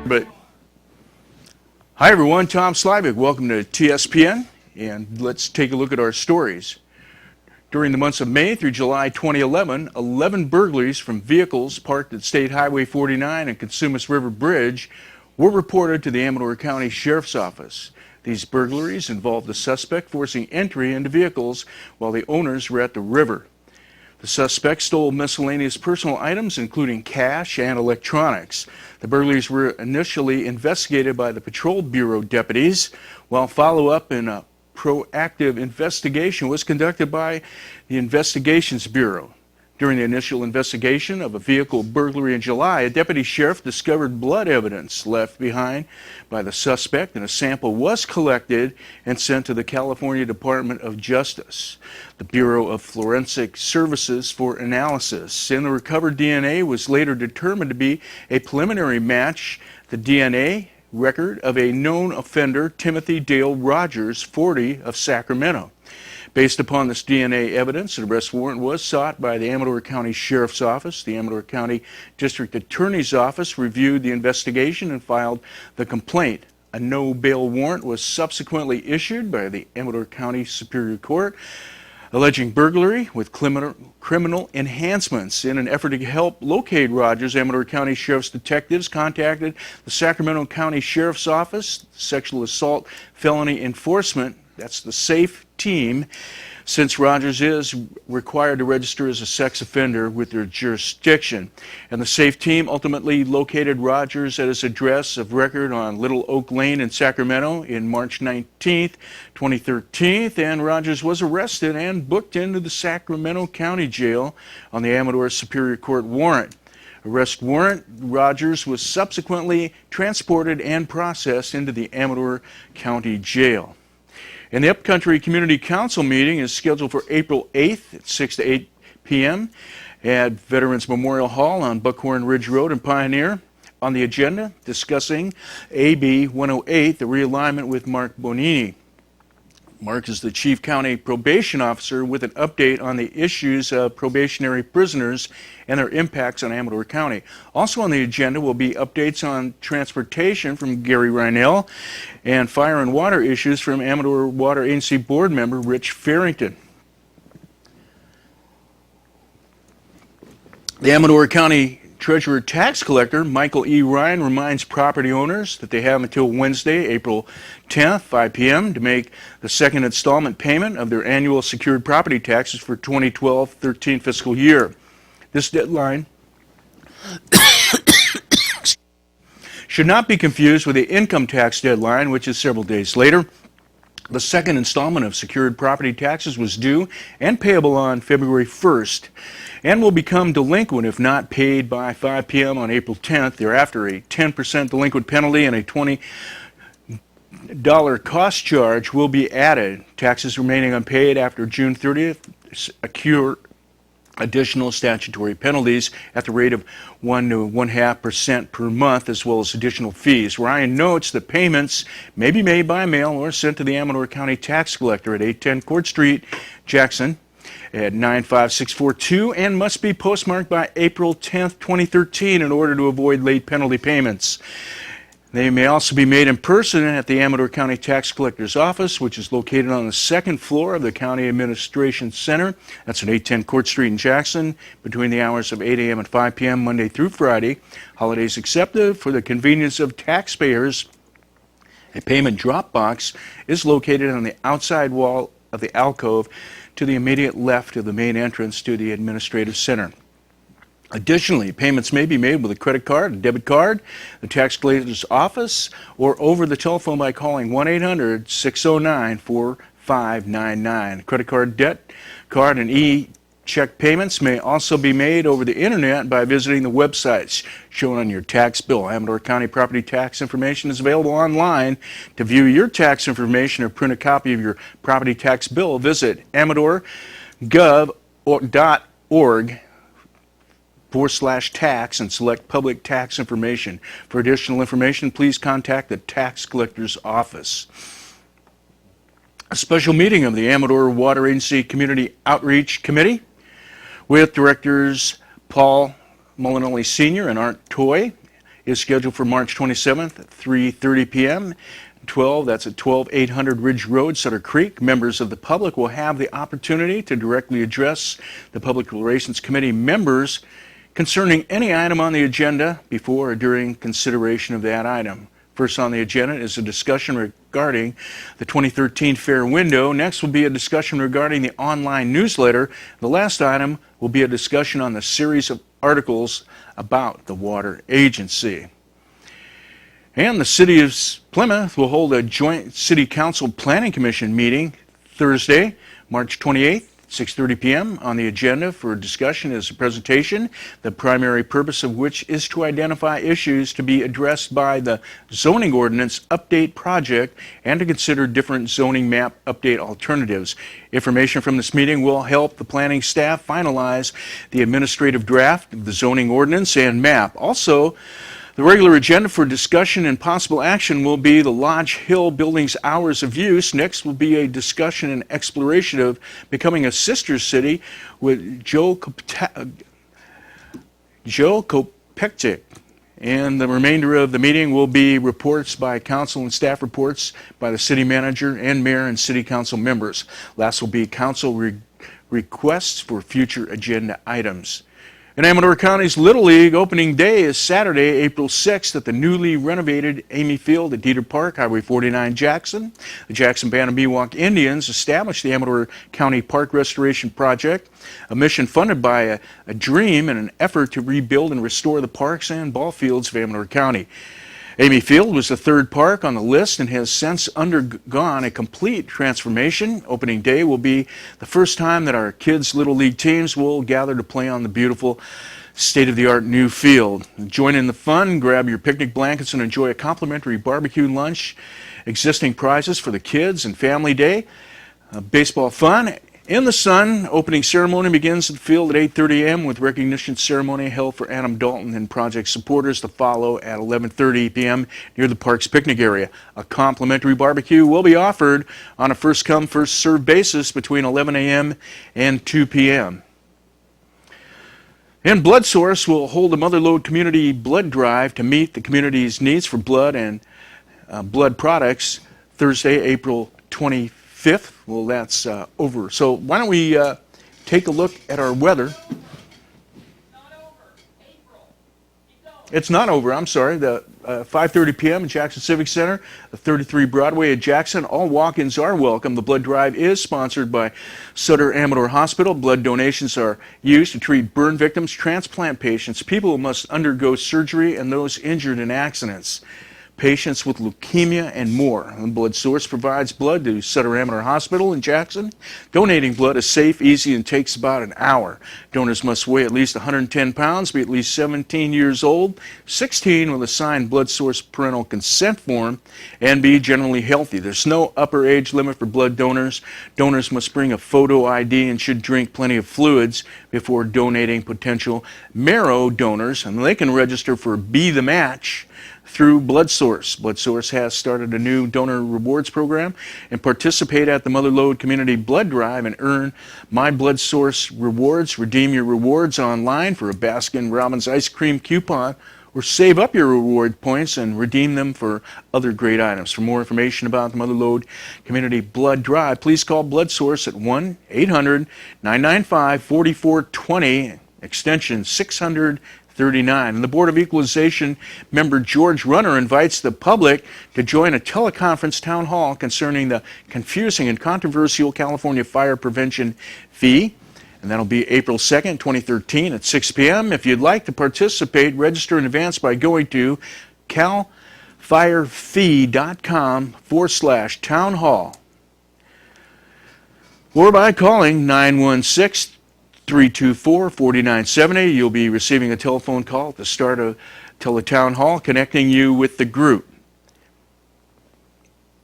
But hi everyone, Tom Slivick. Welcome to TSPN, and let's take a look at our stories. During the months of May through July 2011, 11 burglaries from vehicles parked at State Highway 49 and Consumas River Bridge were reported to the Amador County Sheriff's Office. These burglaries involved the suspect forcing entry into vehicles while the owners were at the river. The suspect stole miscellaneous personal items, including cash and electronics. The burglaries were initially investigated by the Patrol Bureau deputies, while follow-up and a proactive investigation was conducted by the Investigations Bureau. During the initial investigation of a vehicle burglary in July, a deputy sheriff discovered blood evidence left behind by the suspect, and a sample was collected and sent to the California Department of Justice, the Bureau of Forensic Services, for analysis. And the recovered DNA was later determined to be a preliminary match the DNA record of a known offender, Timothy Dale Rogers, 40, of Sacramento. Based upon this DNA evidence, an arrest warrant was sought by the Amador County Sheriff's Office. The Amador County District Attorney's Office reviewed the investigation and filed the complaint. A no-bail warrant was subsequently issued by the Amador County Superior Court, alleging burglary with criminal enhancements. In an effort to help locate Rogers, Amador County Sheriff's detectives contacted the Sacramento County Sheriff's Office, Sexual Assault Felony Enforcement, that's the SAFE team, since Rogers is required to register as a sex offender with their jurisdiction. And the SAFE team ultimately located Rogers at his address of record on Little Oak Lane in Sacramento in March 19th, 2013, and Rogers was arrested and booked into the Sacramento County Jail on the Amador Superior Court warrant. Arrest warrant, Rogers was subsequently transported and processed into the Amador County Jail. And the Upcountry Community Council meeting is scheduled for April 8th at 6 to 8 p.m. at Veterans Memorial Hall on Buckhorn Ridge Road in Pioneer. On the agenda, discussing AB 108, the realignment with Mark Bonini. Mark is the Chief County Probation Officer with an update on the issues of probationary prisoners and their impacts on Amador County. Also on the agenda will be updates on transportation from Gary Reinell and fire and water issues from Amador Water Agency Board member Rich Farrington. The Amador County Treasurer Tax Collector Michael E. Ryan reminds property owners that they have until Wednesday, April 10th, 5 p.m. to make the second installment payment of their annual secured property taxes for 2012-13 fiscal year. This deadline should not be confused with the income tax deadline, which is several days later. The second installment of secured property taxes was due and payable on February 1st and will become delinquent if not paid by 5 p.m. on April 10th. Thereafter, a 10% delinquent penalty and a $20 cost charge will be added. Taxes remaining unpaid after June 30th accrue additional statutory penalties at the rate of 1 to 1.5% per month, as well as additional fees. Ryan notes that payments may be made by mail or sent to the Amador County Tax Collector at 810 Court Street, Jackson, at 95642, and must be postmarked by April 10th, 2013 in order to avoid late penalty payments. They may also be made in person at the Amador County Tax Collector's Office, which is located on the second floor of the County Administration Center. That's at 810 Court Street in Jackson, between the hours of 8 a.m. and 5 p.m. Monday through Friday. Holidays accepted. For the convenience of taxpayers, a payment drop box is located on the outside wall of the alcove to the immediate left of the main entrance to the Administrative Center. Additionally, payments may be made with a credit card, a debit card, the tax collector's office, or over the telephone by calling 1-800-609-4599. Credit card, debt card, and e-check payments may also be made over the internet by visiting the websites shown on your tax bill. Amador County property tax information is available online. To view your tax information or print a copy of your property tax bill, visit amador.gov.org/tax and select public tax information. For additional information, please contact the tax collector's office. A special meeting of the Amador Water Agency Community Outreach Committee with directors Paul Molinelli Sr. and Art Toy is scheduled for March 27th at 3:30 p.m. 12, that's at 12800 Ridge Road, Sutter Creek. Members of the public will have the opportunity to directly address the Public Relations Committee members concerning any item on the agenda before or during consideration of that item. First on the agenda is a discussion regarding the 2013 fair window. Next will be a discussion regarding the online newsletter. The last item will be a discussion on the series of articles about the water agency. And the City of Plymouth will hold a joint City Council Planning Commission meeting Thursday, March 28th, 6:30 p.m. On the agenda for discussion is a presentation, the primary purpose of which is to identify issues to be addressed by the zoning ordinance update project and to consider different zoning map update alternatives. Information from this meeting will help the planning staff finalize the administrative draft of the zoning ordinance and map. Also, the regular agenda for discussion and possible action will be the Lodge Hill Building's hours of use. Next will be a discussion and exploration of becoming a sister city with Joe Kopechik. And the remainder of the meeting will be reports by council and staff reports by the city manager and mayor and city council members. Last will be council requests for future agenda items. In Amador County's Little League, opening day is Saturday, April 6th at the newly renovated Amy Field at Dieter Park, Highway 49, Jackson. The Jackson Band of Miwok Indians established the Amador County Park Restoration Project, a mission funded by a dream and an effort to rebuild and restore the parks and ball fields of Amador County. Amy Field was the third park on the list and has since undergone a complete transformation. Opening day will be the first time that our kids' Little League teams will gather to play on the beautiful state-of-the-art new field. Join in the fun, grab your picnic blankets and enjoy a complimentary barbecue lunch, existing prizes for the kids and family day, baseball fun. In the sun, opening ceremony begins at the field at 8:30 a.m. with recognition ceremony held for Adam Dalton and project supporters to follow at 11:30 p.m. near the park's picnic area. A complimentary barbecue will be offered on a first-come, first-served basis between 11 a.m. and 2 p.m. And BloodSource will hold a Motherlode Community Blood Drive to meet the community's needs for blood and blood products Thursday, April 25th. Well, that's over. So why don't we take a look at our weather. It's not over, I'm sorry. The 5:30 p.m. at Jackson Civic Center, the 33 Broadway at Jackson. All walk-ins are welcome. The blood drive is sponsored by Sutter Amador Hospital. Blood donations are used to treat burn victims, transplant patients, people who must undergo surgery, and those injured in accidents, patients with leukemia, and more. BloodSource provides blood to Sutter Amador Hospital in Jackson. Donating blood is safe, easy, and takes about an hour. Donors must weigh at least 110 pounds, be at least 17 years old, 16 with a signed BloodSource parental consent form, and be generally healthy. There's no upper age limit for blood donors. Donors must bring a photo ID and should drink plenty of fluids before donating. Potential marrow donors, and they can register for Be the Match through BloodSource. BloodSource has started a new donor rewards program and participate at the Motherlode Community Blood Drive and earn My BloodSource rewards. Redeem your rewards online for a Baskin-Robbins ice cream coupon or save up your reward points and redeem them for other great items. For more information about the Motherlode Community Blood Drive, please call BloodSource at 1-800-995-4420, extension 639. And the Board of Equalization member George Runner invites the public to join a teleconference town hall concerning the confusing and controversial California fire prevention fee. And that'll be April 2nd, 2013 at 6 p.m. If you'd like to participate, register in advance by going to calfirefee.com/town hall or by calling 916-324-4970. You'll be receiving a telephone call at the start of Teletown Hall, connecting you with the group.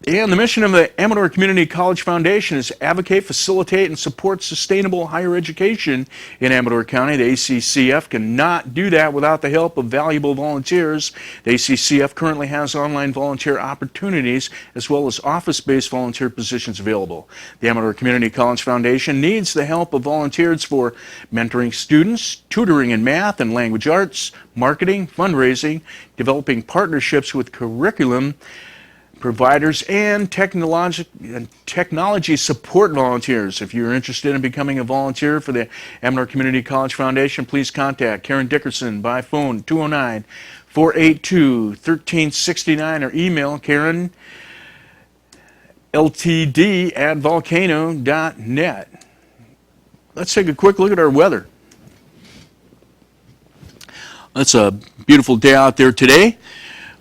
And the mission of the Amador Community College Foundation is to advocate, facilitate, and support sustainable higher education in Amador County. The ACCF cannot do that without the help of valuable volunteers. The ACCF currently has online volunteer opportunities as well as office-based volunteer positions available. The Amador Community College Foundation needs the help of volunteers for mentoring students, tutoring in math and language arts, marketing, fundraising, developing partnerships with curriculum providers, and technology support volunteers. If you're interested in becoming a volunteer for the Amador Community College Foundation, please contact Karen Dickerson by phone 209-482-1369 or email Karen ltd@volcano.net. Let's take a quick look at our weather. It's a beautiful day out there today,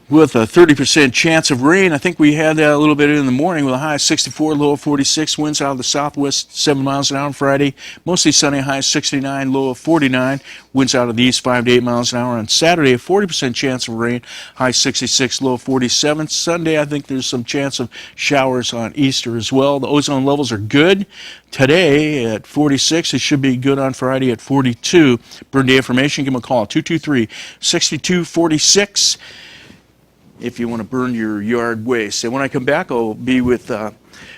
with a 30% chance of rain. I think we had that a little bit in the morning with a high of 64, low of 46, winds out of the southwest 7 miles an hour on Friday. Mostly sunny, high of 69, low of 49, winds out of the east 5 to 8 miles an hour on Saturday. A 40% chance of rain, high 66, low of 47. Sunday, I think there's some chance of showers on Easter as well. The ozone levels are good today at 46. It should be good on Friday at 42. Burn day information, give them a call, 223-6246. if you want to burn your yard waste. And when I come back, I'll be with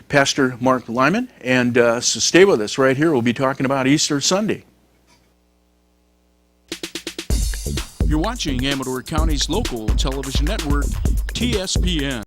Pastor Mark Lyman, and so stay with us right here. We'll be talking about Easter Sunday. You're watching Amador County's local television network, TSPN.